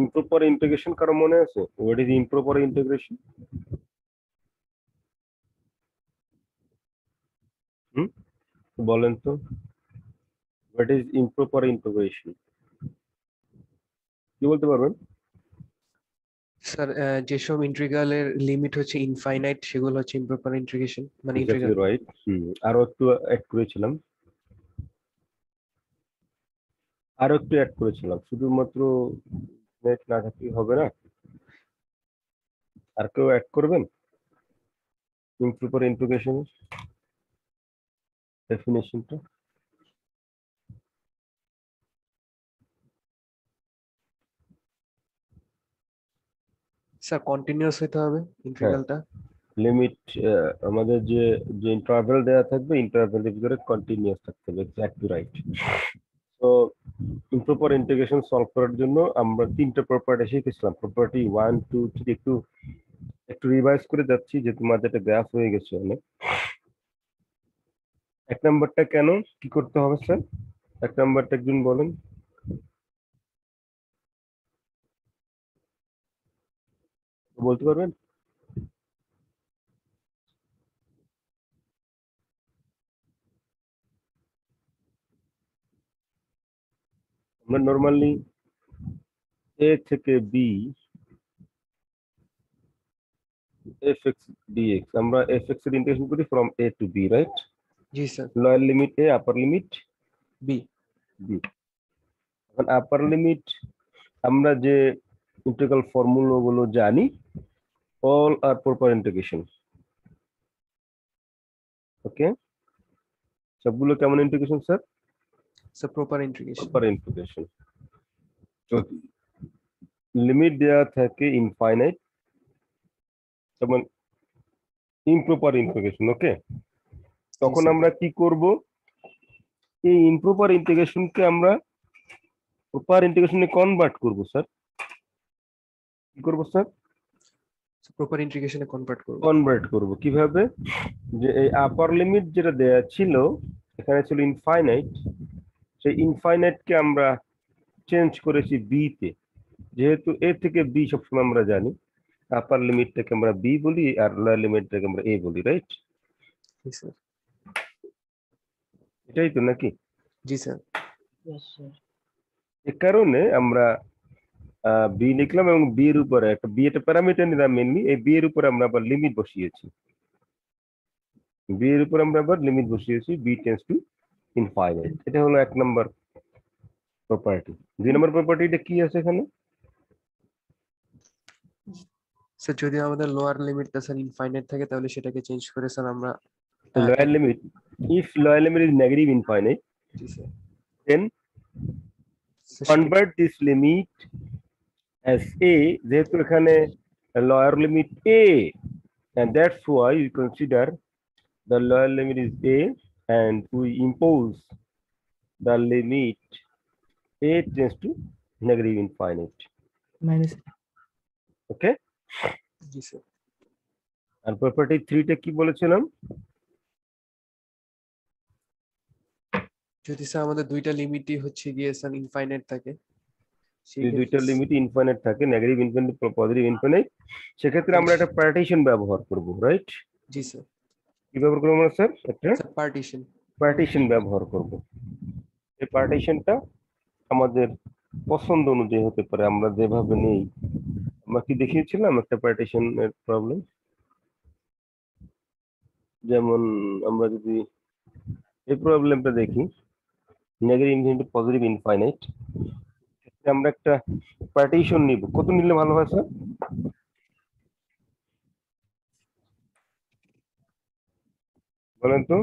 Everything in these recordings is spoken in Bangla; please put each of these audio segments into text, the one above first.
ইমপ্রপার ইন্টিগ্রেশন কারো মনে আছে? What is improper integration? বলেন তো, হোয়াট ইজ ইমপ্রপার ইন্টিগ্রেশন? কি বলতে পারবেন? স্যার যেসব ইন্টিগ্রালের লিমিট হচ্ছে ইনফাইনাইট সেগুলো হচ্ছে ইমপ্রপার ইন্টিগ্রেশন, মানে ইন্টিগ্রাল। রাইট। আরো একটু অ্যাড করেছিলাম, শুধুমাত্র নেট না থাকলেই হবে না, আর কেউ অ্যাড করবেন ইমপ্রপার ইন্টিগ্রেশন ডেফিনেশনটা? স্যার কন্টিনিউয়াস হতে হবে ইন্টিগ্রালটা। লিমিট আমাদের যে যে ইন্টারভ্যাল দেওয়া থাকবে, ইন্টারভ্যালের ভিতরে কন্টিনিউয়াস থাকতে হবে। Exactly right. তো ইমপ্রপার ইন্টিগ্রেশন সলভ করার জন্য আমরা তিনটা প্রপার্টি শিখেছিলাম। প্রপার্টি 1 2 3 একটু একটু রিভাইজ করে যাচ্ছি যে তোমাদের একটা গ্যাপ হয়ে গেছে অনেক। এক নাম্বারটা কেন কি করতে হবে স্যার? এক নাম্বারটা একজন বলেন। বলতে পারবেন? আমরা নরমালি এ থেকে বি fx dx, আমরা fx এর ইন্টিগ্রেশন করি from a to b, right? জি sir. Lower limit a, upper limit B. b। এখন আপার লিমিট আমরা যে ইন্টিগ্রাল ফর্মুলা গুলো জানি, all are proper integration. ওকে, সবগুলো কেমন integration sir? Sir proper integration. Proper integration. Limit দেওয়া থাকে ইনফাইনাইট, যেমন ইমপ্রপার ইন্টিগ্রেশন। ওকে, তখন আমরা কি করব? এই ইমপ্রপার ইন্টিগ্রেশনকে আমরা প্রপার ইন্টিগ্রেশনে কনভার্ট করব স্যার। কি করব স্যার? প্রপার ইন্টিগ্রেশনে কনভার্ট করব কিভাবে? যে এই আপার লিমিট যেটা দেয়া ছিল, এখানে ছিল ইনফাইনাইট, সেই ইনফাইনাইটকে আমরা চেঞ্জ করেছি বি তে। যেহেতু এ থেকে বি সবসময় আমরা জানি, আপার লিমিটটাকে আমরা বি বলি আর লোয়ার লিমিটটাকে আমরা এ বলি, রাইট? জি স্যার। এটাই তো নাকি? জি স্যার। এ কারণে আমরা বি লিখলাম এবং বি এর উপরে একটা বি একটা প্যারামিটার নিলাম মেনলি। এই বি এর উপরে আমরা আবার লিমিট বসিয়েছি। বি এর উপর আমরা আবার লিমিট বসিয়েছি, বি টেন্ডস টু ইনফাইনাইট। এটা হলো এক নাম্বার প্রপার্টি। দুই নম্বর প্রপার্টিটা কি আছে এখানে? স্যার যদি আমাদের লোয়ার লিমিটটা স্যার ইনফাইনাইট থাকে তাহলে সেটাকে চেঞ্জ করে স্যার আমরা lower limit, if lower limit is negative infinite, জি sir then convert this limit as a, যেহেতু এখানে lower limit a, and that's why we consider the lower limit is a, and we impose the limit a tends to negative infinite minus. Okay, G sir. R property 3 টা কি বলেছিলাম? যদি স্যার আমাদের দুইটা লিমিটই হচ্ছে গিয়ে স্যার ইনফাইনাইট থাকে, যদি দুইটা লিমিট ইনফাইনাইট থাকে, নেগেটিভ ইনফিনিট পজিটিভ ইনফিনিট, সেক্ষেত্রে আমরা একটা পার্টিশন ব্যবহার করব, রাইট? জি স্যার। কি ব্যবহার করব আমরা স্যার? একটা পার্টিশন। পার্টিশন ব্যবহার করব। এই পার্টিশনটা আমাদের পছন্দ অনুযায়ী হতে পারে, আমরা যেভাবে নেই। আমরা কি দেখিয়েছিলাম একটা পার্টিশনের প্রবলেম? যেমন আমরা যদি এই প্রবলেমটা দেখি, নেগেটিভ ইনফিনিট পজিটিভ ইনফাইনাইট, আমরা একটা পার্টিশন নিব। কত নিলে ভালো হয় স্যার? বলেন তো।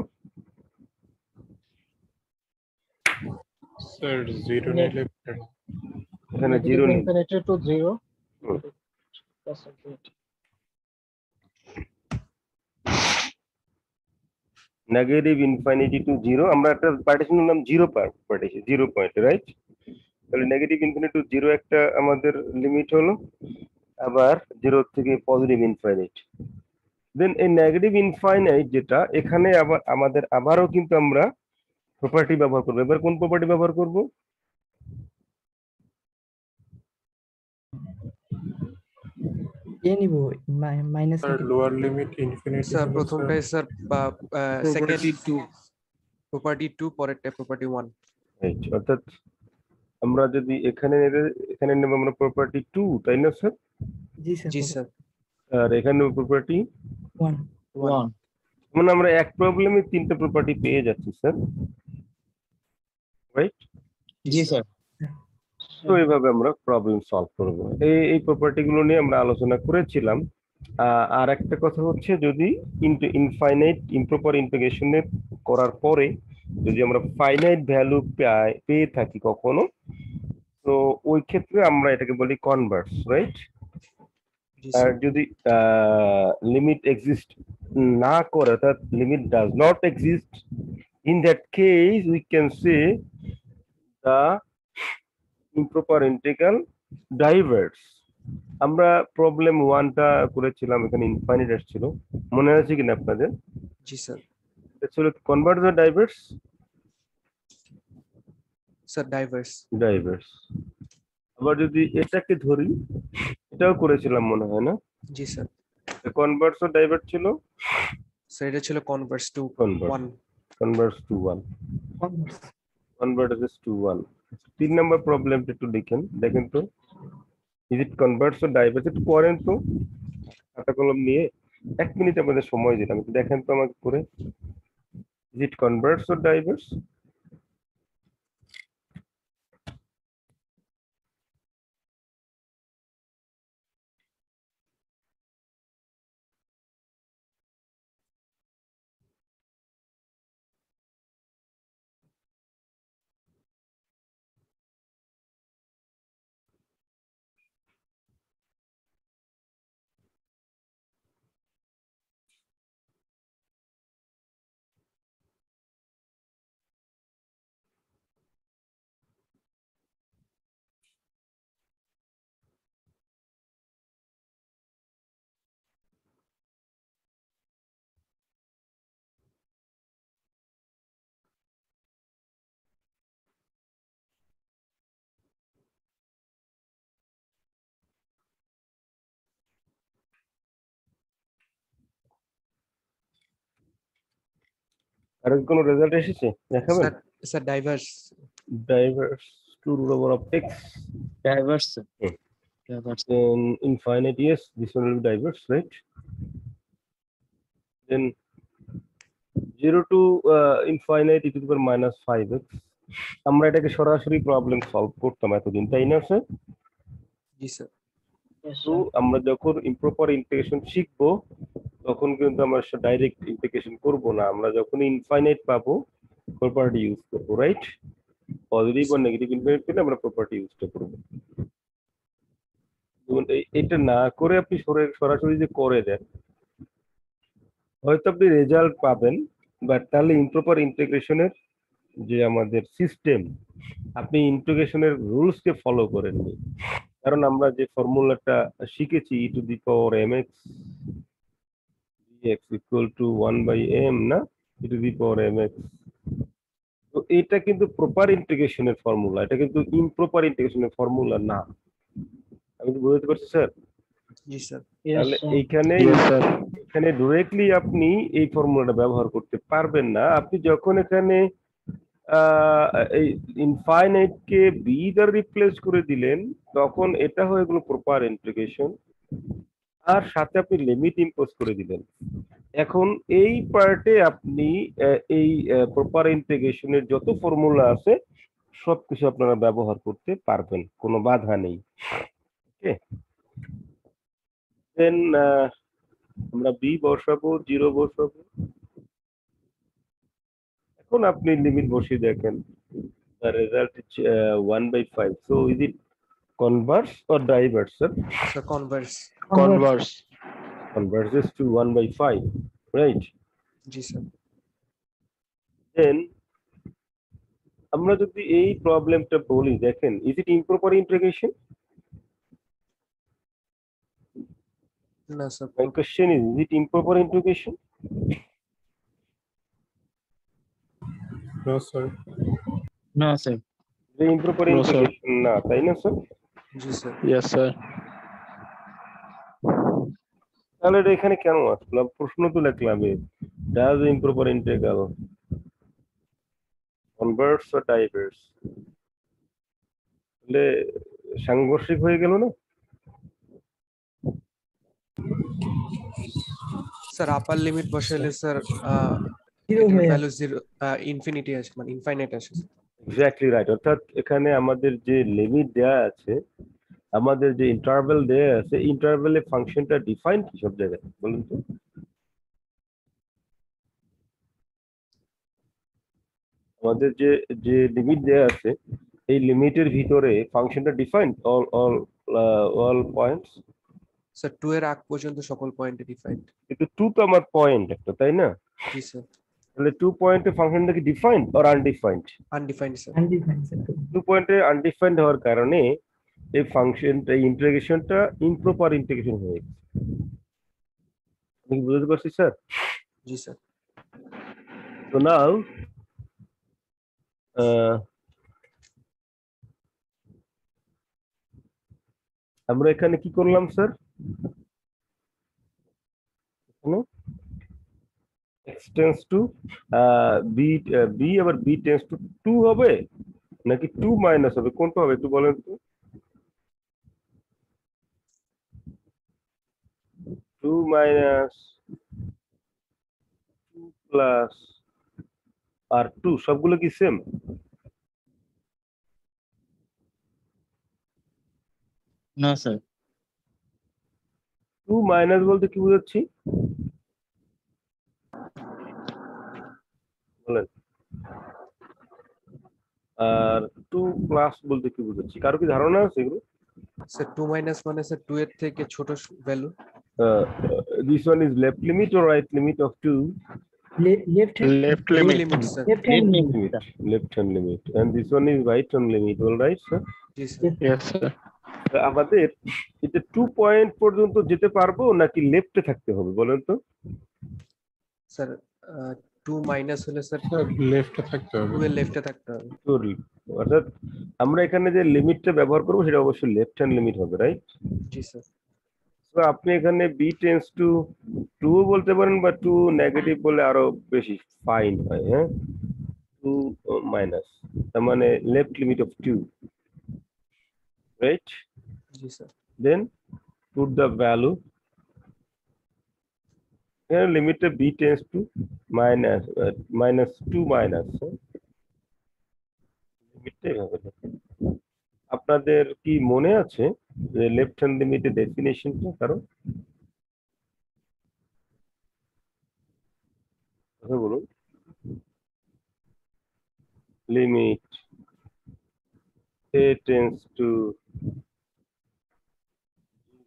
স্যার 0 নিলে এখানে 0 নিন। Infinity to 0. Negative infinity two 0, আমরা একটা পার্টিশন নিলাম 0 পার্টিশন, 0 পয়েন্ট, রাইট? তাহলে নেগেটিভ ইনফিনিটি টু 0 একটা আমাদের লিমিট হলো, আবার 0 থেকে পজিটিভ ইনফিনিট। দেন এই নেগেটিভ ইনফাইনাইট যেটা, এখানে আবার আমাদের আবারও কিন্তু আমরা প্রপার্টি ব্যবহার করবো। এবার কোন প্রপার্টি ব্যবহার করব? এ নিব minus sir lower limit infinity sir হলে প্রথমটাই স্যার সেকেন্ড প্রপার্টি 2 প্রপার্টি 2 পরেরটা প্রপার্টি 1। রাইট, অর্থাৎ আমরা যদি এখানে নেব আমরা প্রপার্টি 2, তাই না স্যার? জি স্যার জি স্যার। আর এখানে নেব প্রপার্টি 1 1 মানে আমরা এক প্রবলেমে 3টা প্রপার্টি পেয়ে যাচ্ছি স্যার, রাইট? জি স্যার তো এইভাবে আমরা প্রবলেম সলভ করব। এই প্রপার্টি গুলো নিয়ে আমরা আলোচনা করেছিলাম। আর একটা কথা হচ্ছে, যদি ইনফাইনাইট ইমপ্রপার ইন্টিগ্রেশনের করার পরে যদি আমরা ফাইনাইট ভ্যালু পেয়ে থাকি কখনো, তো ওই ক্ষেত্রে আমরা এটাকে বলি কনভার্স, রাইট? জি আর স্যার। যদি লিমিট এক্সিস্ট না করে, অর্থাৎ limit does not exist, in that case we can say the improper integral diverse. আমরা প্রবলেম 1টা করেছিলাম, এখানে ইনফাইনাইট আসছিল, মনে আছে কিনা আপনাদের? জি স্যার। এটা ছিল convert the diverse. Sir diverse. Diverse. আবার যদি এটাকে ধরি, এটাও করেছিলাম মনে হয় না? জি স্যার। কনভার্স ও ডাইভার্স ছিল। স্যার এটা ছিল Converse two Converse. 1। Converse to 1, converse converse to 1। 3 নম্বর প্রবলেমটা একটু দেখেন তো, ইজ ইট কনভার্স ও ডাইভার্স? একটু করেন তো খাতা কলম নিয়ে, 1 মিনিট আমাদের সময় দিলাম, একটু দেখেন তো আমাকে করে, ইজ ইট কনভার্স ও ডাইভার্স? আর কোনো রেজাল্ট এসেছে দেখাবেন? Sir sir diverge. Diverse to root over of x, diverge Hmm. Diverge then infinite, yes, this one will be diverse, right? Then 0 to infinite e to the power minus 5x, আমরা এটাকে সরাসরি প্রবলেম সলভ করতাম এতদিন, তাই না স্যার? জি স্যার। তো আমরা যখন ইমপ্রপার ইন্টিগ্রেশন শিখবো, তখন কিন্তু আমরা ডাইরেক্ট ইন্টিগ্রেশন করব না, আমরা যখন ইনফাইনাইট পাবো প্রপার্টি ইউজ করবো, রাইট? পজিটিভ বা নেগেটিভ ইনফাইনাইট পেলে আমরা প্রপার্টি ইউজটা করবো। যেমন এটা না করে আপনি সরাসরি যে করে দেন, হয়তো আপনি রেজাল্ট পাবেন, বাট তাহলে ইমপ্রপার ইন্টিগ্রেশনের যে আমাদের সিস্টেম, আপনি ইন্টিগ্রেশনের রুলস কে ফলো করেননি। কারণ আমরা যে ফর্মুলাটা শিখেছি e to the power mx dx equal to 1/m, না, e to the power mx, তো এটা কিন্তু প্রপার ইন্টিগ্রেশনের ফর্মুলা, এটা কিন্তু ইমপ্রপার ইন্টিগ্রেশনের ফর্মুলা না। আমি কি বুঝতে পারছি স্যার? জি স্যার। তাহলে এইখানে ডিরেক্টলি আপনি এই ফর্মুলাটা ব্যবহার করতে পারবেন না। আপনি যখন এখানে এই ইনফাইনাইট কে বি দ্বারা রিপ্লেস করে দিলেন, তখন এটা হয়ে গেল প্রপার ইন্টিগ্রেশন, আর সাথে আপনি লিমিট ইম্পোজ করে দিলেন। এখন এই পার্টে আপনি এই প্রপার ইন্টিগ্রেশনের যত ফর্মুলা আছে সবকিছু আপনারা ব্যবহার করতে পারবেন, কোনো বাধা নেই। ওকে, দেন আমরা বি বসাবো, 0 বসাবো। এখন আপনি লিমিট বসিয়ে দেখেন, the result is 1/5. So is it converse or diverse, sir? Sir Converse. Converse Converges to 1/5, right? G sir. Then আমরা যদি এই প্রবলেমটা বলি, দেখেন, is it improper integration? না sir. My question is it improper integration? No sir না sir The improper No, sir. integration না, তাই না স্যার? জি স্যার। ইয়েস স্যার তাহলে এটা এখানে কেন আসলাম? প্রশ্ন তো লিখলাম, does improper integral converge or diverge? তাহলে সাংঘর্ষিক হয়ে গেল না? স্যার আপার লিমিট বসাইলে স্যার জিরো এটার হয়ে ভ্যালু জিরো ইনফিনিটি আসে, মানে ইনফাইনাইট আসে। Exactly right. অর্থাৎ এখানে আমাদের যে লিমিট দেয়া আছে, আমাদের যে ইন্টারভ্যাল দেয়া আছে, ইন্টারভ্যালে ফাংশনটা ডিফাইন কি সব জায়গায় বলুন তো? আমাদের যে যে লিমিট দেয়া আছে, এই লিমিটের ভিতরে ফাংশনটা ডিফাইন অল পয়েন্টস। স্যার 2 এর আগ পর্যন্ত সকল পয়েন্টে ডিফাইন্ড। কিন্তু 2 তো আমার পয়েন্ট একটা, তাই না? জি স্যার। তাহলে 2 পয়েন্টে ফাংশনটা কি defined or undefined? Undefined sir. Undefined sir. 2 পয়েন্টে আনডিফাইন্ড হওয়ার কারণে এই ফাংশনটা, এই ইন্টিগ্রেশনটা ইমপ্রপার ইন্টিগ্রেশন হয়ে গেছে। আমি কি বুঝতে পারছি স্যার? জি স্যার। So now, আমরা এখানে কি করলাম স্যার? এখানে x tends to b, b আবার b tends to 2 হবে নাকি 2 মাইনাস হবে, কোনটা হবে একটু বলেন তো? 2 মাইনাস 2 প্লাস আর 2 সবগুলো কি সেম? No, sir. 2 মাইনাস বলতে কি বোঝাচ্ছি বলেন? আর 2 প্লাস বলতে কি বোঝাচ্ছি, কারো কি ধারণা আছে এগুলো? স্যার 2 মাইনাস মানে স্যার 2 এর থেকে ছোট value. This one is left limit or right limit of 2? Left hand Left to limit. Limit sir. Left hand Limit. Limit, left hand limit, and this one is right hand limit, all right sir? G sir. Yes, sir. আমাদের এটা 2 পয়েন্ট পর্যন্ত যেতে পারবো নাকি লেফটে থাকতে হবে বলেন তো? স্যার 2 মাইনাস হলে স্যার লেফটে থাকতে 2 হবে। এর লেফটে থাকতে হবে। Surely. অর্থাৎ আমরা এখানে যে লিমিটটা ব্যবহার করবো সেটা অবশ্যই লেফট হ্যান্ড লিমিট হবে, রাইট? জি স্যার। তো আপনি এখানে b টেন্স টু 2 বলতে পারেন, বা 2 নেগেটিভ বলে আরো বেশি ফাইন হয়, হ্যাঁ? 2 মাইনাস, তার মানে লেফট লিমিট অফ 2, রাইট? জি sir. Then put the value. Here limit b tends to minus 2 minus. লিমিটটা এভাবে লিখুন। আপনাদের কি মনে আছে যে লেফট হ্যান্ড লিমিটের ডেফিনেশনটা কারো? কথা বলুন। Limit a tends to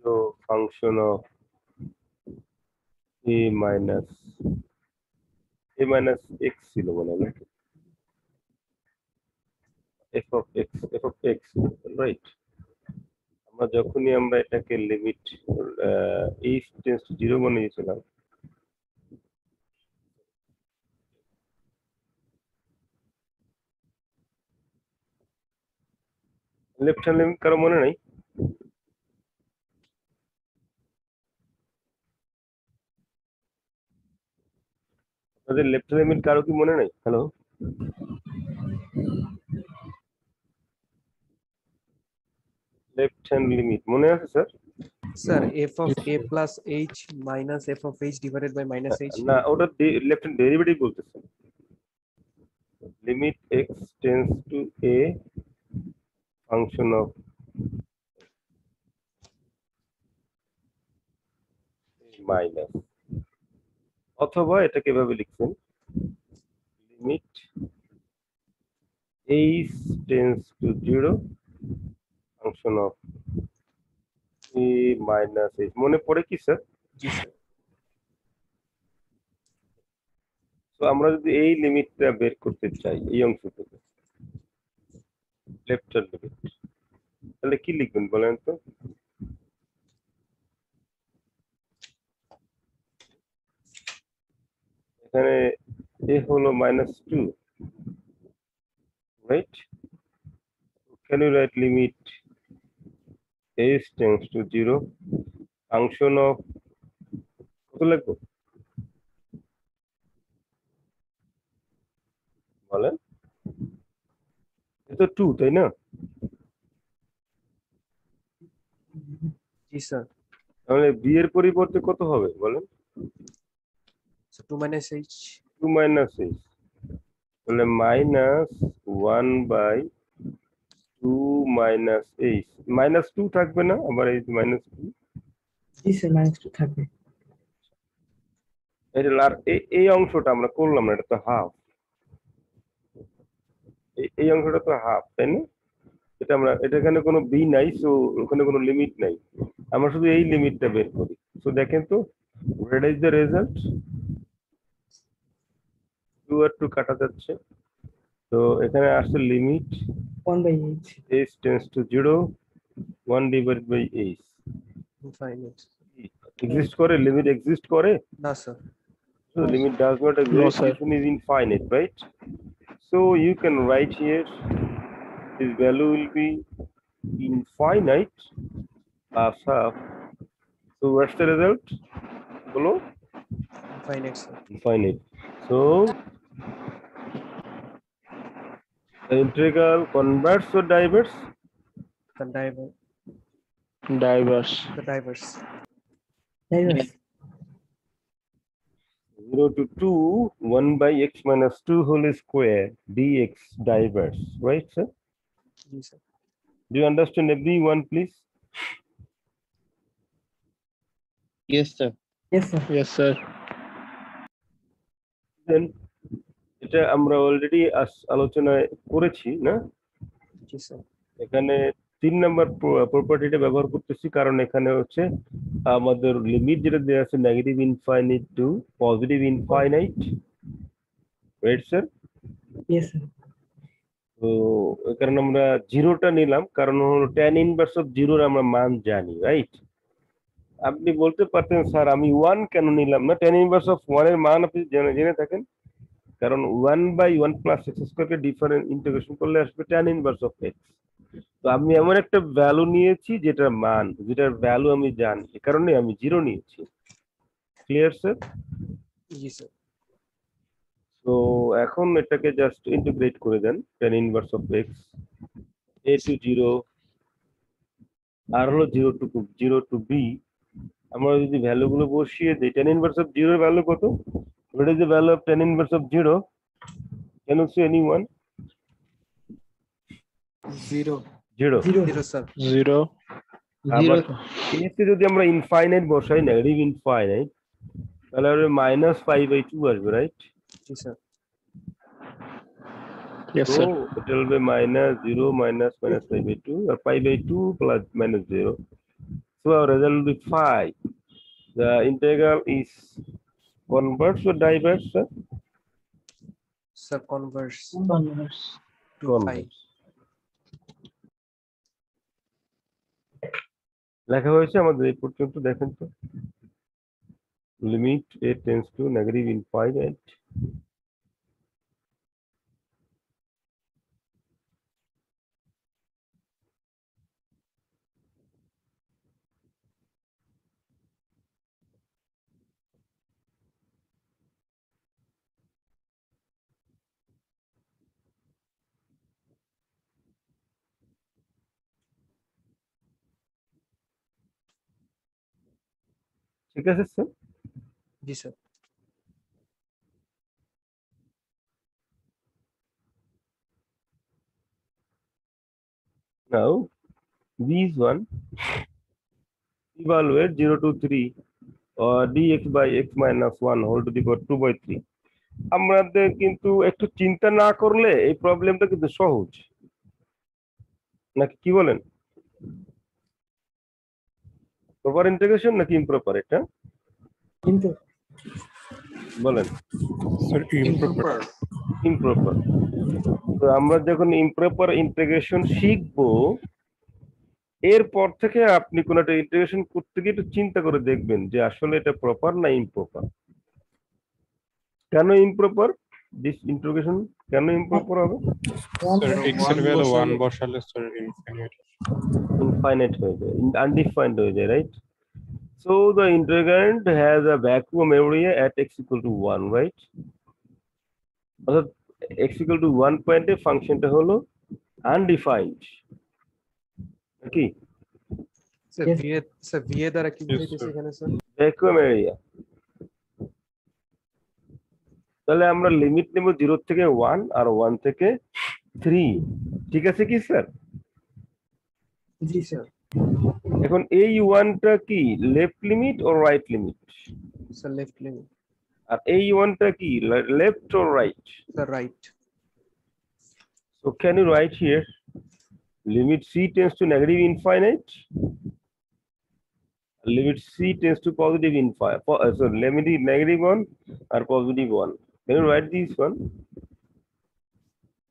0 function of a minus x ছিল মনে হয়, f of x, রাইট? আমরা যখনই আমরা এটাকে লিমিট a tends to 0 বানিয়েছিলাম, লেফট হ্যান্ড লিমিট কারো মনে নাই? আপনাদের লেফট হ্যান্ড লিমিট কারো কি মনে নাই? হ্যালো, লেফট হ্যান্ড লিমিট মনে আছে sir? Sir f of a plus h minus f of h divided by minus h। না, ওটা লেফট হ্যান্ড ডেরিভেটিভ বলতেছেন। Limit x tends to a function of minus, অথবা এটাকে এভাবে লিখছেন, limit h tends to 0 function of a minus h। মনে পড়ে কি স্যার? জি স্যার। তো আমরা যদি এই লিমিটটা বের করতে চাই এই অংশ থেকে, লেফট হ্যান্ড লিমিট, তাহলে কি লিখবেন বলেন তো? এখানে a হলো -2, right? Can you write limit h tends to 0 function of কত লিখবো বলেন? এটা 2 তাই না? জি স্যার। তাহলে বি এর পরিবর্তে কত হবে বলেন? 2 minus h 2 মাইনাস এইচ, তাহলে minus 1 by 2 minus H, minus 2 থাকবে না আবার এই মাইনাস 2? জি স্যার -2 থাকবে। আর এই অংশটা আমরা করলাম না, এটা তো হাফ, এই অংশটা তো হাফ তাই না? এটা আমরা এটা এখানে কোনো বি নাই, সো ওখানে কোনো লিমিট নাই, আমরা শুধু এই লিমিটটা বের করি। সো দেখেন তো হোয়াট ইজ দ্য রেজাল্ট? 2 আর 2 কাটা যাচ্ছে, তো এখানে আসছে limit 1/h। h tends to 0, 1 divided by h infinite। Exist করে, লিমিট এক্সিস্ট করে? না sir. So the limit does not exist, sir. this one is infinite, right? So you can write here this value will be infinite plus half. So what's the result? Follow? infinite sir। Infinite. So the integral converts or diverges? the diverse Diverse. the diverse Diverse। 0 to 2, 1 by x minus 2 whole square dx diverges, right, sir? G sir. Do you understand everyone, please? Yes, sir. Yes sir। Yes, sir. Then এটা আমরা অলরেডি আলোচনা করেছি না? জি স্যার। এখানে 3 নাম্বার প্রপার্টিটা ব্যবহার করতেছি, কারণ এখানে হচ্ছে আমাদের লিমিট যেটা দেওয়া আছে negative infinite to positive infinite, right sir? Yes sir। তো এই কারণে আমরা জিরোটা নিলাম, কারণ হলো tan ইনভার্স অফ জিরোর আমরা মান জানি, রাইট? আপনি বলতে পারতেন স্যার আমি 1 কেন নিলাম না? tan ইনভার্স অফ 1 এর মান আপনি জেনে থাকেন, কারণ 1 বাই 1 প্লাস এক্স স্কয়ারকে ডিফারেন্ট ইন্টিগ্রেশন করলে আসবে tan ইনভার্স অফ এক্স। তো আমি এমন একটা ভ্যালু নিয়েছি যেটার মান, যেটার ভ্যালু আমি জানি, এই কারণে আমি জিরো নিয়েছি। Clear sir? জি স্যার। তো এখন এটাকে জাস্ট ইন্টিগ্রেট করে দেন, tan inverse of x a to 0 আর হলো 0 টু b। আমরা যদি ভ্যালুগুলো বসিয়ে দিই, tan ইনভার্স অফ 0 এর ভ্যালু কত? What is the value of tan inverse of 0? Can you say anyone? 0 0। 0 sir. 0. আবার এতে যদি আমরা ইনফাইনাইট বসাই, নেগেটিভ ইনফাইনাইট, তাহলে হবে -π/2 আসবে, রাইট? জি sir. Yes, So sir. it will be -0 minus -π/2 or π/2 plus -0. So our result will be 5. The integral is converts or diverges, sir? sir converse Converse। to 5 Converts. লেখা হয়েছে আমাদের এই পর্যন্ত, দেখেন তো। Limit a tends to negative infinite. ঠিক আছে স্যার? জি sir. Now these one evaluate 0 to 3 or dx by x minus 1 whole to the power 2/3. আমাদের কিন্তু একটু চিন্তা না করলে এই প্রবলেমটা কিন্তু সহজ, নাকি কি বলেন? প্রপার ইন্টিগ্রেশন নাকি ইমপ্রপার এটা কিন্তু বলেন? Sir, improper. ইমপ্রপার। তো আমরা যখন ইমপ্রপার ইন্টিগ্রেশন শিখবো, এরপর থেকে আপনি কোন একটা ইন্টিগ্রেশন করতে গিয়ে একটু চিন্তা করে দেখবেন যে আসলে এটা প্রপার না ইমপ্রপার। কেন ইমপ্রপার? দিস ইন্টিগ্রেশন কেন ইমপ্রপার হবে? Sir, x এর value 1 বসালে sir infinite। ইনফাইনাইট হয়ে যায়, আনডিফাইন্ড হয়ে যায়, right? So the integrand has a vacuum area at x equal to 1, right? অর্থাৎ x equal to 1 পয়েন্টে ফাংশনটা হলো undefined নাকি স্যার Yes. ভিএ দ্বারা কি Yes, বুঝাইতেছে sir. এখানে স্যার? vacuum area তাহলে আমরা লিমিট নেব 0 থেকে 1 আর 1 থেকে 3 ঠিক আছে কি স্যার জি স্যার এখন এই 1টা কি লেফট লিমিট ও right limit sir left limit, আর এই 1টা কি লেফট ও right sir right. so can you write here limit c tends to negative infinite limit c tends to positive infinite so limit is negative 1 or positive 1 can you write this one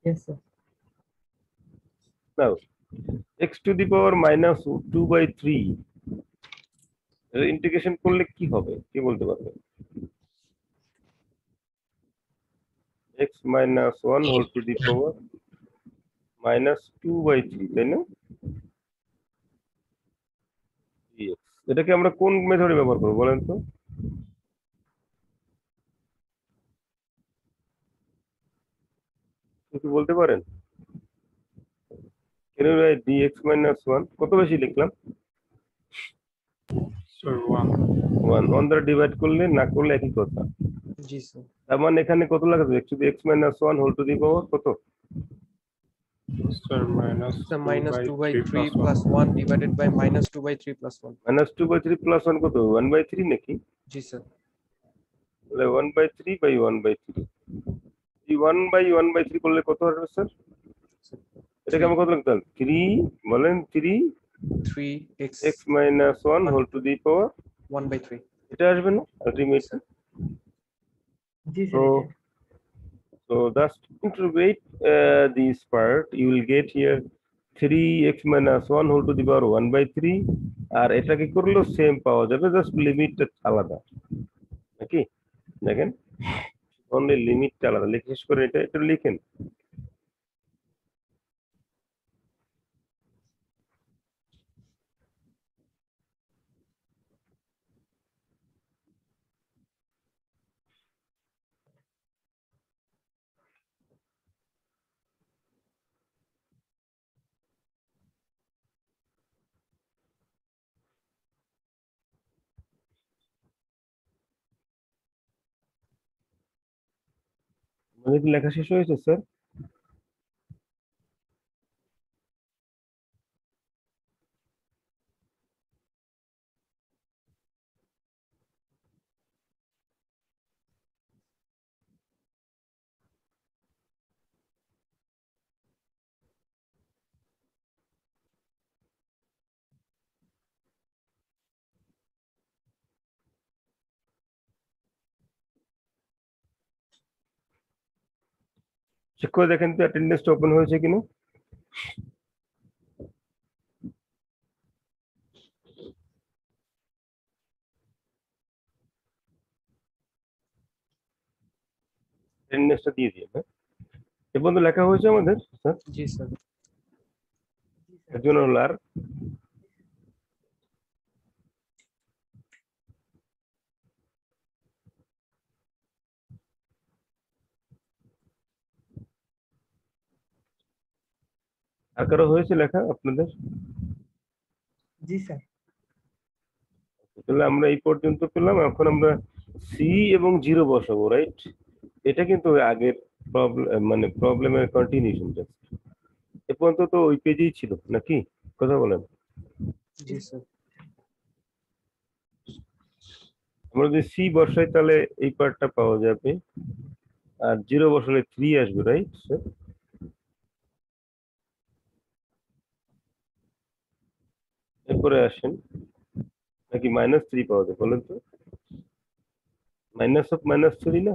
yes sir now x to the power minus 2 by 3 integration করলে কি হবে কি বলতে পারবে x minus 1 whole to the power minus 2 by 3 তাই না dx এটাকে আমরা কোন মেথডে ব্যবহার করব বলেন তো কি বলতে পারেন can you write dx minus 1 কত বেশি লিখলাম Sir, 1. 1 1 দ্বারা ডিভাইড করলে না করলে একই কথা জি স্যার। তার মানে এখানে কত লাগাতে x to the x minus 1 whole to the power কত Sir, minus sir 2 minus by 2 by 3 3 plus 1. Plus 1 divided by minus 2 by 3 plus 1। minus 2 by 3 plus 1 কত 1 by 3 নাকি জি স্যার। তাহলে 1 by 3 by 1 by 3 এই 1 by 1 by 3 করলে কত হবে স্যার এটাকে আমরা কত লিখতে হবে 3 বলেন 3 3x x minus 1 whole to the power 1 by 3। এটা আসবে না আলটিমেটলি জি so sir so just integrate this part you will get here 3x minus 1 whole to the power 1 by 3 আর এটাকে করলেও সেম পাওয়া যাবে জাস্ট লিমিটটা আলাদা নাকি দেখেন অনলি লিমিটটা আলাদা লিখে শেষ করে এটা একটু লিখেন মানে কি লেখা শেষ হয়েছে স্যার চেক করে দেখেন তো অ্যাটেন্ডেন্সটা ওপেন হয়েছে কিনা অ্যাটেন্ডেন্সটা দিয়ে দিন হ্যাঁ এ পর্যন্ত লেখা হয়েছে আমাদের স্যার জি স্যার। একজন হলো আর আর কারো হয়েছে লেখা আপনাদের জি স্যার তাহলে আমরা এই পর্যন্ত পেলাম এখন আমরা সি এবং 0 বসাবো রাইট এটা কিন্তু আগের প্রবলেম মানে প্রবলেমের কন্টিনিউশন জাস্ট এ পর্যন্ত তো ওই পেজেই ছিল নাকি কথা বলেন জি স্যার। আমরা যদি সি বসাই তাহলে এই পার্টটা পাওয়া যাবে আর 0 বসালে 3 আসবে রাইট স্যার এরপরে আসেন নাকি -3 পাওয়া যায় বলেন তো মাইনাস অফ -3 না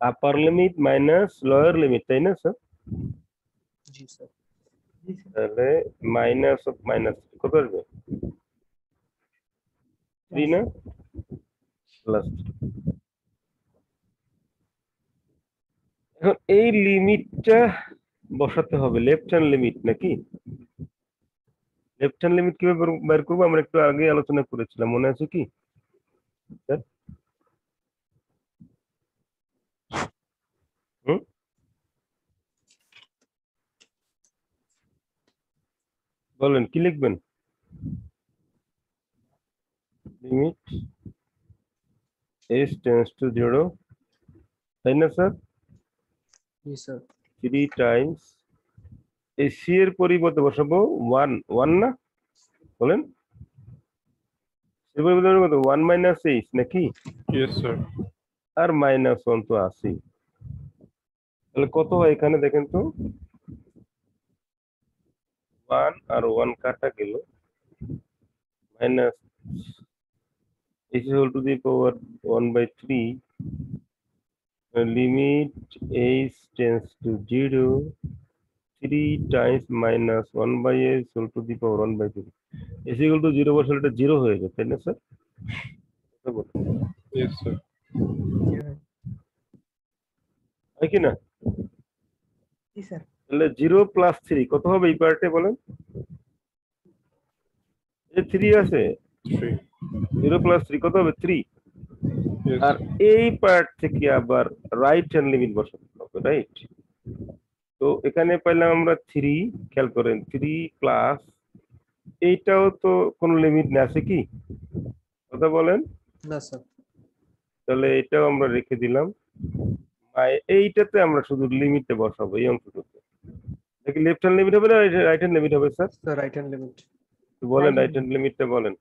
আপার লিমিট মাইনাস লোয়ার লিমিট তাই না স্যার জি স্যার। জি স্যার তাহলে মাইনাস অফ -3 কত আসবে 3 না প্লাস এখন এই লিমিটটা বসাতে হবে লেফট হ্যান্ড লিমিট নাকি লেফট হ্যান্ড লিমিট কিভাবে বের করবো আমরা একটু আগে আলোচনা করেছিলাম, মনে আছে কি স্যার? হুম, বলেন কি লিখবেন? লিমিট s টেন্ডস টু 0, তাই না স্যার? জি স্যার। 3 টাইমস এই c এর পরিবর্তে বসাবো 1 না, বলেন এর পরিবর্তে কত 1 মাইনাস h নাকি? Yes, sir. আর মাইনাস 1 তো আছে, তাহলে কত হয় এখানে দেখেন তো, 1 আর 1 কাটা গেল, minus h whole to the power 1/3 limit h tends to 0, 3 times minus 1/h whole to the power 1/3 is equal to 0 বসালে এটা 0 হয়ে যায়, তাই না স্যার? Yes, sir. হয় কি না? জি স্যার। তাহলে 0 প্লাস 3 কত হবে এই পার্টে বলেন? এই 3 আছে, 3. 0 প্লাস 3 কত হবে? 3। Yes. আর এই পার্ট থেকে আবার রাইট হ্যান্ড লিমিট বসাতে হবে, রাইট? তো এখানে পাইলাম আমরা 3, খেয়াল করেন 3 প্লাস এইটাও তো কোনো লিমিট না, আছে কি কথা বলেন? না স্যার। তাহলে এটাও আমরা রেখে দিলাম, এইটাতে আমরা শুধু লিমিটে বসাবো এই অংশটুকু। দেখি লেফট হ্যান্ড লিমিট হবে না রাইট হ্যান্ড লিমিট হবে sir? Sir right hand limit. তো বলেন Right রাইট হ্যান্ড লিমিটটা বলেন।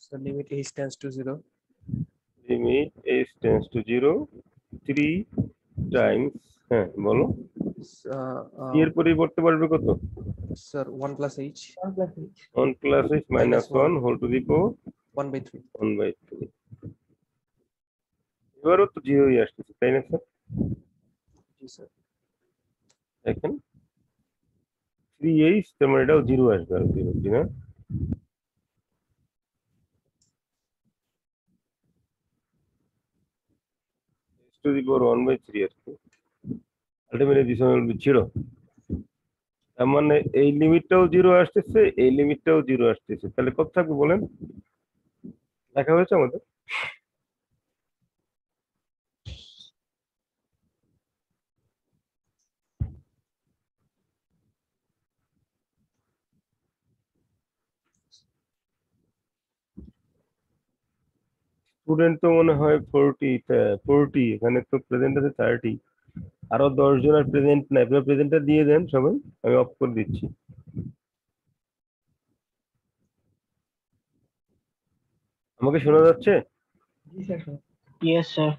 Sir limit h tends to 0, লিমিট h টেন্ডস টু 0, 3 টাইমস, হ্যাঁ বলো, এর পরিবর্তে বসবে কত? Sir 1 plus h 1 plus h 1 plus h minus 1 whole to the power 1/3। 1/3। এবারও তো 0ই আসতেছে, তাই না স্যার? জি স্যার। দেখেন 3h, তার মানে এটাও 0 আসবে আলটিমেটলি, না? to the power 1/3 আর কি, ultimately this one will be 0। তার মানে এই লিমিটটাও 0 আসতেছে, এই লিমিটটাও 0 আসতেছে, তাহলে কত থাকবে বলেন? লেখা হয়েছে আমাদের? স্টুডেন্ট তো মনে হয় 40, এখানে তো প্রেজেন্ট আছে 30, আরো 10 জনের প্রেজেন্ট নাই, আপনারা প্রেজেন্টটা দিয়ে দেন সবাই, আমি অফ করে দিচ্ছি। আমাকে শোনা যাচ্ছে? জি স্যার। Yes, sir.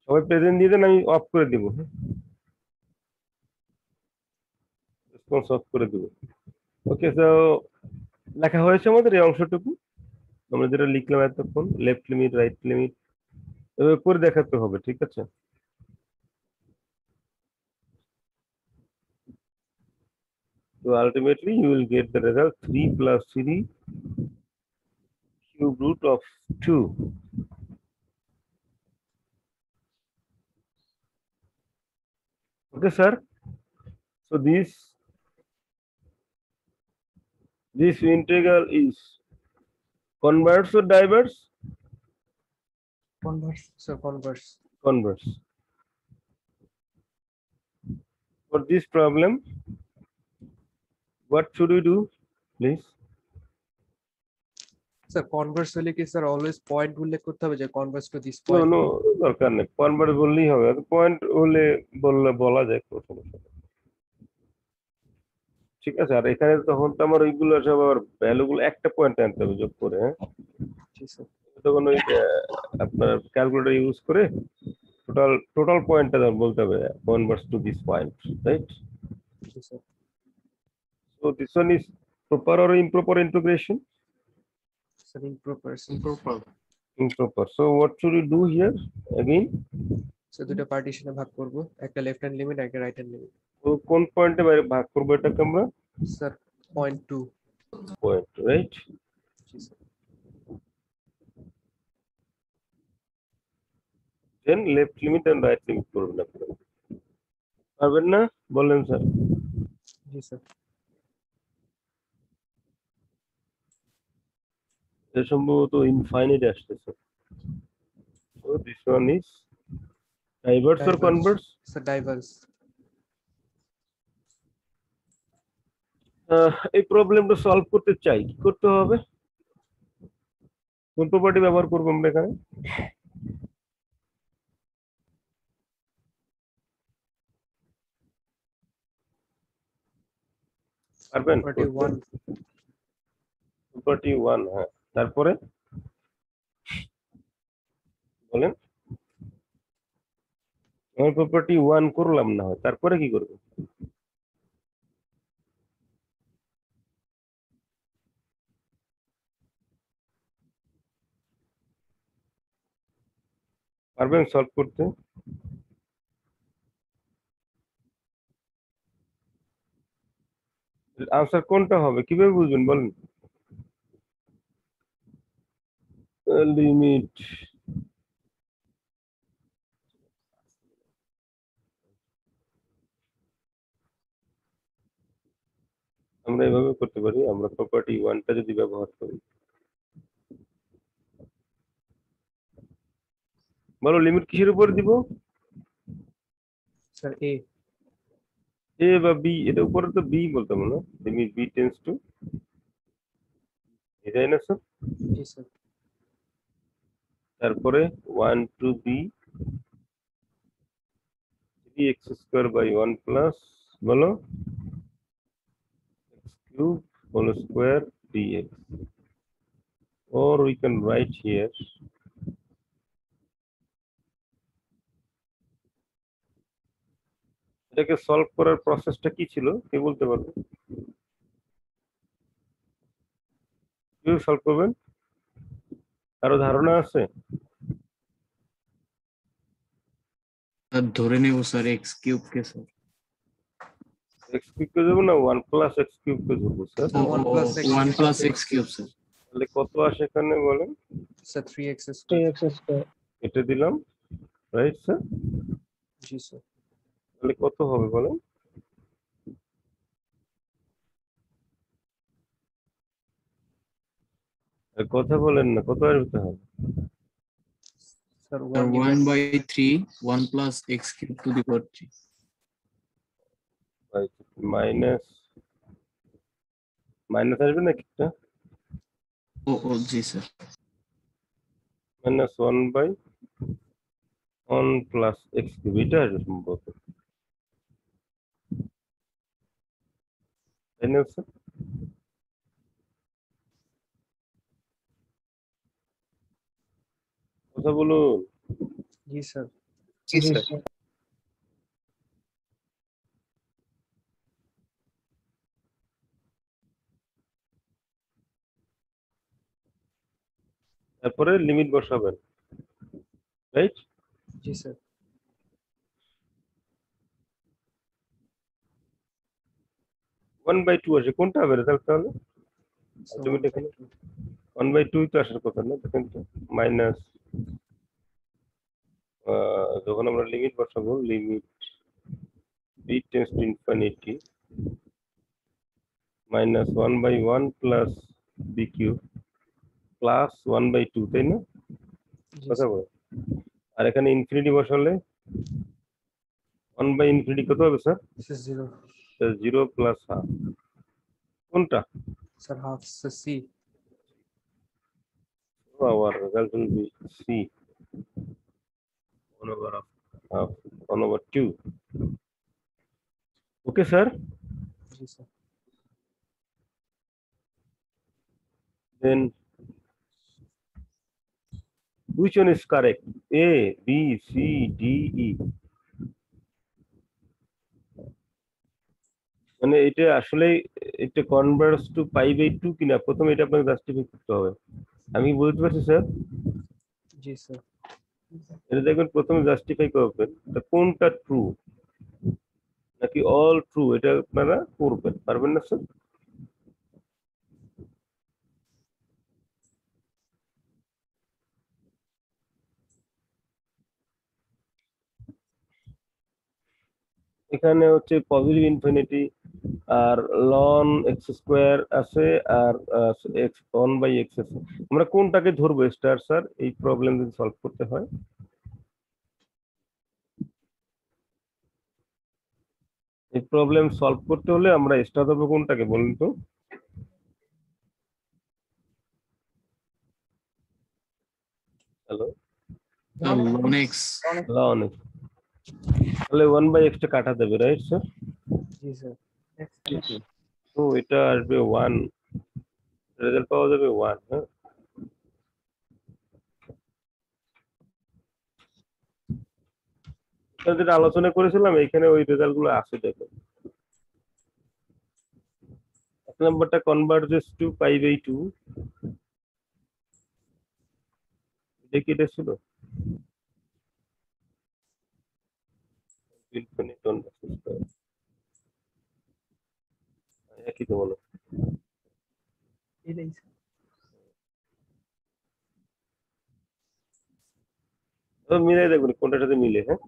সবাই প্রেজেন্ট দিয়ে দেন, আমি অফ করে দিব, হ্যাঁ রেসপন্স অফ করে দিব। ওকে, তো লেখা হয়েছে আমাদের এই অংশটুকু, আমরা যেটা লিখলাম এতক্ষণ, লেফট লিমিট রাইট লিমিট, এভাবে করে দেখাতে হবে, ঠিক আছে? So ultimately you will get the result 3 plus 3 cube root of 2. Okay, sir. So this integral is converse or diverse? Converse. Sir Converse. Converse. For this problem, what should we do, please? Sir Converse হলে কি স্যার অলওয়েজ পয়েন্ট উল্লেখ করতে হবে যে Converse to this No, point? no, দরকার নেই, কনভার্স বললেই হবে, পয়েন্ট হলে বলা যায় কোনো সমস্যা নেই। ঠিক আছে, আর এখানে তখন তো আমার ওইগুলো সব আবার ভ্যালুগুলো একটা পয়েন্ট আনতে হবে যোগ করে, হ্যাঁ? জি স্যার। তখন ওই আপনার ক্যালকুলেটর ইউজ করে টোটাল পয়েন্টটা বলতে হবে converge to this point, right? জি sir. So this one is proper or improper integration? Sir improper. Improper. Improper. So what should we do here again? Sir দুটো পার্টিশনে ভাগ করব, একটা লেফট হ্যান্ড লিমিট একটা রাইট হ্যান্ড লিমিট। তো কোন পয়েন্টে ভাগ করবো এটাকে আমরা? স্যার 0.2। Point, right? জি sir. Then left limit and right limit করবেন আপনারা। পারবেন না? বলেন স্যার। জি স্যার। এটা সম্ভবত ইনফাইনাইট আসতেছে। So this one is diverse or converse? Sir diverse. এই প্রবলেমটা সলভ করতে চাই, কি করতে হবে? কোন প্রপার্টি ব্যবহার করবো আমরা এখানে? পারবেন? প্রপার্টি 1 প্রপার্টি 1, হ্যাঁ। তারপরে বলেন। আমি প্রপার্টি 1 করলাম না হয়, তারপরে কি করবো? পারবেন সলভ করতে? আনসার কোনটা হবে কিভাবে বুঝবেন বলেন? লিমিট আমরা এভাবে করতে পারি, আমরা প্রপার্টি 1টা যদি ব্যবহার করি, বলো লিমিট কিসের উপর দিব? স্যার এ। এ বা বি, এটা উপরে তো বি বলতাম না, লিমিট বি টেন্ডস টু, এটাই না স্যার? জি স্যার। তারপরে 1 to B 3x square by 1 plus, বলো, x cube whole square dx, or we can write here এটাকে সলভ করার প্রসেসটা কি ছিল কে বলতে পারবে? কিভাবে সলভ করবেন, কারো ধারণা আছে? ধরে নেব স্যার এক্স কিউব কে স্যার। এক্স কিউব কে দেবো না 1 প্লাস এক্স কিউব কে ধরবো sir? Sir 1 plus x 1 plus x cube sir. তাহলে কত আসে এখানে বলেন? Sir 3x square. 3x square. এটা দিলাম, রাইট স্যার? জি স্যার। তাহলে কত হবে বলেন? আর কথা বলেন না, কত আসবে হবে? Sir sir 1 1 by 3 1 plus x cube to the power 3। Minus minus আসবে না একটা, ও জি sir. Minus 1 by 1 plus x cube, এটা আসবে সম্ভবত, তাই না স্যার? কথা বলুন। জি স্যার। জি স্যার। তারপরে লিমিট বসাবেন, রাইট? জি স্যার। 1/2 আসে, কোনটা হবে রেজাল্ট তাহলে? স্যার তুমি দেখেন 1/2 তো আসার কথা না, দেখেন তো। মাইনাস যখন আমরা লিমিট বসাবো, limit b tends to infinity minus 1/1 plus b cube plus 1/2, তাই না? জি কথা স্যার। বলো। আর এখানে ইনফিনিটি বসালে 1/∞ কত হবে স্যার? স্যার 0। 0 প্লাস হাফ, কোনটা? Sir half sir C. Our result will be c 1 over half 1 over 2. Okay sir, G sir. then which one is correct? A, B, C, D, E. মানে এটা আসলে এটা কনভার্স টু π/2 কিনা প্রথমে এটা আপনাকে জাস্টিফাই করতে হবে। আমি বুঝতে পারছি স্যার? জি স্যার। এটা দেখবেন প্রথমে জাস্টিফাই করবেন এটা কোনটা ট্রু নাকি অল ট্রু, এটা আপনারা করবেন, পারবেন না স্যার? এখানে হচ্ছে পজিটিভ ইনফিনিটি আর লন এক্স স্কোয়ার আছে আর এক্স 1/x আছে। আমরা কোনটাকে ধরবো স্টার স্যার এই প্রবলেম যদি সলভ করতে হয়? এই প্রবলেম সলভ করতে হলে আমরা স্টার ধরবো কোনটাকে বলুন তো? Hello, ln x. Ln x, তাহলে 1/x টা কাটা দেবে, রাইট স্যার? জি স্যার। তো এটা আসবে 1, রেজাল্ট পাওয়া যাবে 1। হ্যাঁ, আমরা যেটা আলোচনা করেছিলাম এখানে ওই রেজাল্ট গুলো আছে, দেখো। এক নম্বরটা কনভার্জেস টু π/2, এটা কি এটা ছিল? একই তো বলো। এটাই স্যার। মিলাই দেখবেন কোনটার সাথে মিলে। হ্যাঁ,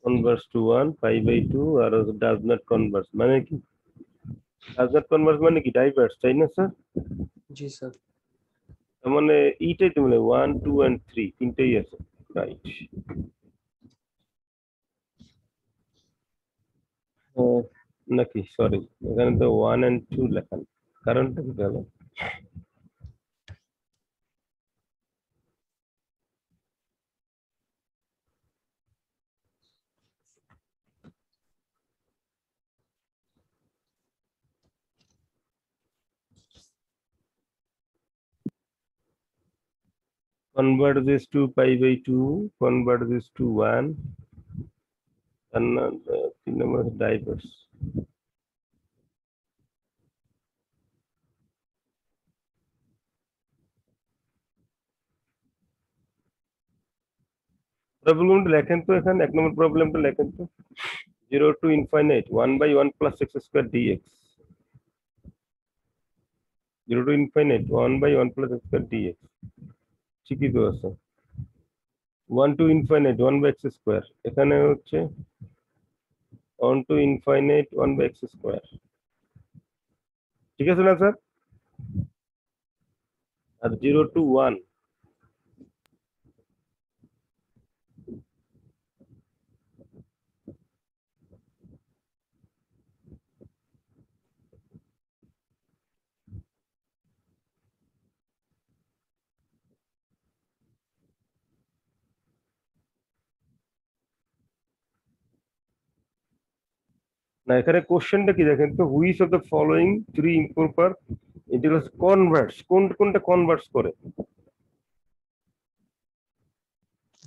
কনভার্স টু 1 π/2 আর ডাজ নট কনভার্স মানে কি? ডাজ নট কনভার্স মানে কি? ডাইভার্স, তাই না স্যার? জি স্যার। তার মানে এইটাই তো মানে 1 2 and 3 তিনটেই আছে, রাইট? নাকি সরি, এখানে তো 1 and 2 লেখা নেই। কারণটা কি তাহলে? Convert this to π/2, convert this to 1, and 3 number is diverse. প্রবলেমটা লেখেন তো, এখানে 1 নম্বর প্রবলেমটা লেখেন তো। 0 to infinite 1/1 plus x square dx, 0 to infinite 1/1 plus x square dx, ঠিকই তো আছে। 1 to infinite 1/x square, এখানে হচ্ছে 1 to infinite 1/x square, ঠিক আছে না স্যার? আর 0 to 1 না, এখানে কোশ্চেনটা কি দেখেন তো, which of the following 3 improper integrals converse, কোনটা কনভার্স করে?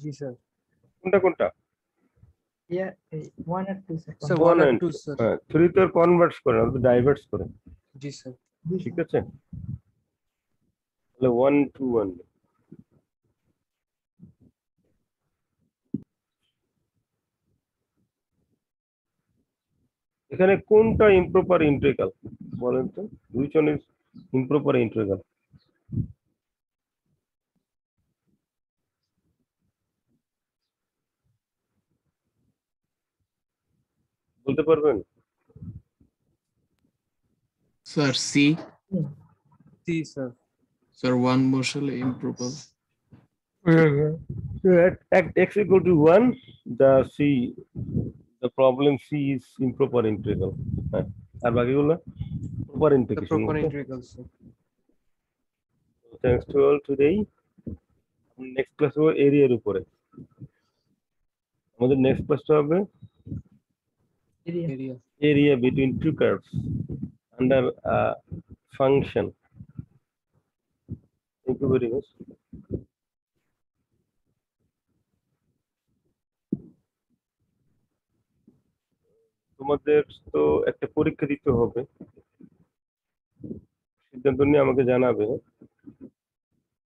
জি স্যার। কোনটা? ইয়া এই 1 আর 2 স্যার। স্যার 1 1 আর and 2 2, স্যার। হ্যাঁ 3 তো কনভার্স করে না, ডাইভার্স করে, জি স্যার। ঠিক আছে? তাহলে 1 to 1। এখানে কোনটা ইমপ্রপার ইন্টিগ্রাল বলেন তো? Which one is improper integral? বলতে পারবেন? Sir, C. জি স্যার। Sir, one বসালে improper. At x equal to 1, the problem C is improper integral, হ্যাঁ, আর বাকিগুলো proper The integration. proper integral sir. Thanks to all today. Next class হবে এরিয়ার উপরে। আমাদের নেক্সট ক্লাসটা হবে area. Area. area between two curves under a function. Thank you very much. তোমাদের তো একটা পরীক্ষা দিতে হবে, সিদ্ধান্ত নিয়ে আমাকে জানাবে।